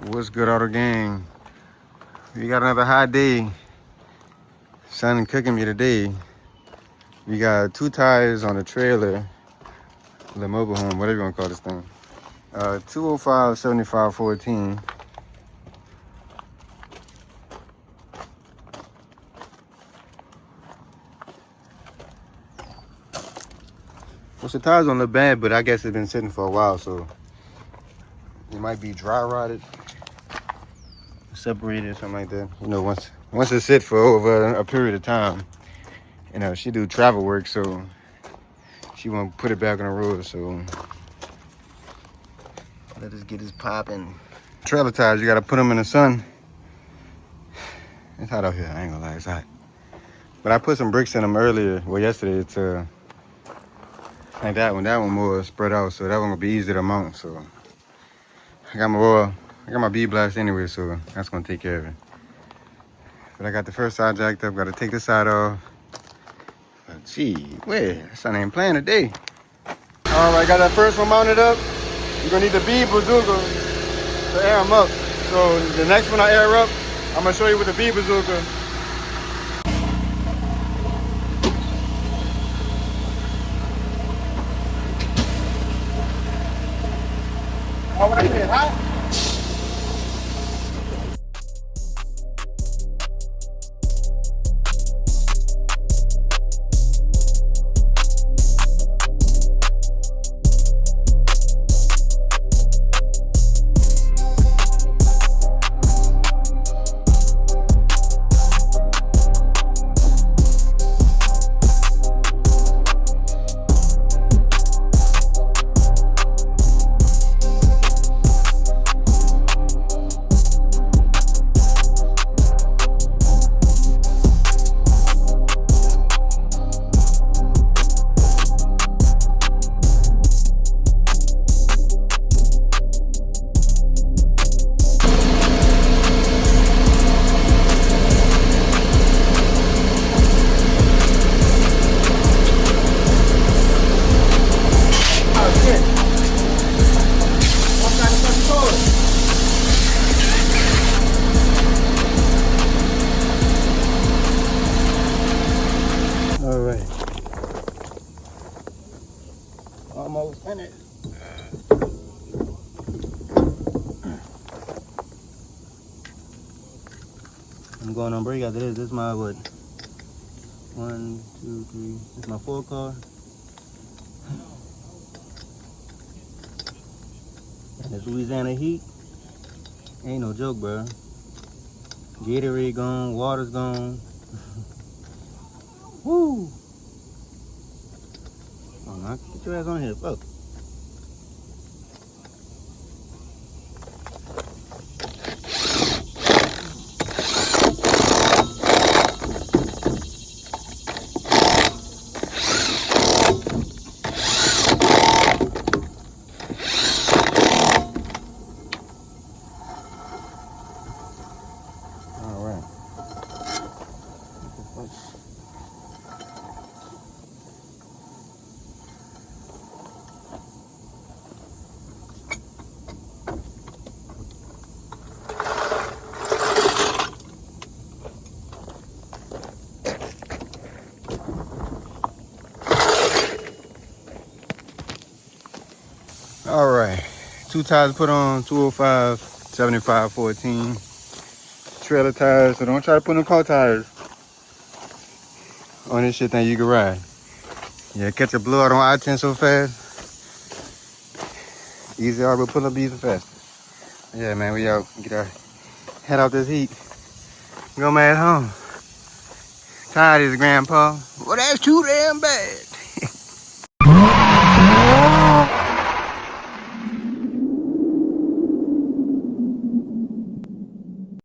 What's good, Auto Gang? We got another hot day. Sun cooking me today. We got 2 tires on the trailer, the mobile home, whatever you want to call this thing. 205 75 14. Well, the tires don't look bad, but I guess it's been sitting for a while, so it might be dry rotted, separated, something like that. You know, once it sit for over a period of time, you know, she do travel work, so she won't put it back on the road. So let us get this popping. Trailer tires, you gotta put them in the sun. It's hot out here, I ain't gonna lie, it's hot. But I put some bricks in them earlier, well, yesterday, to like that one more spread out, so that one will be easy to mount. So I got my oil, I got my Bead blast anyway, so that's gonna take care of it. But I got the first side jacked up, gotta take this side off. But gee, where? That son ain't playing today. All right, got that first one mounted up. You're gonna need the Bead bazooka to air them up. So the next one I air up, I'm gonna show you with the Bead bazooka. Oh, what I said, hot? All right, almost in it. I'm going on break after this. This is my what? 1, 2, 3. This is my 4th car. And this Louisiana heat ain't no joke, bro. Gatorade gone, water's gone. Woo! Oh, man, get your ass on here, fuck. All right. What the fuck? All right, 2 tires put on, 205 75 14. Trailer tires, so don't try to put no car tires on this shit thing you can ride. Yeah, catch a blowout on I-10 so fast. Easy, but pull up even faster. Yeah, man, we out. Get our head out this heat. Go man home. Tired of this, grandpa. Well, that's too damn bad.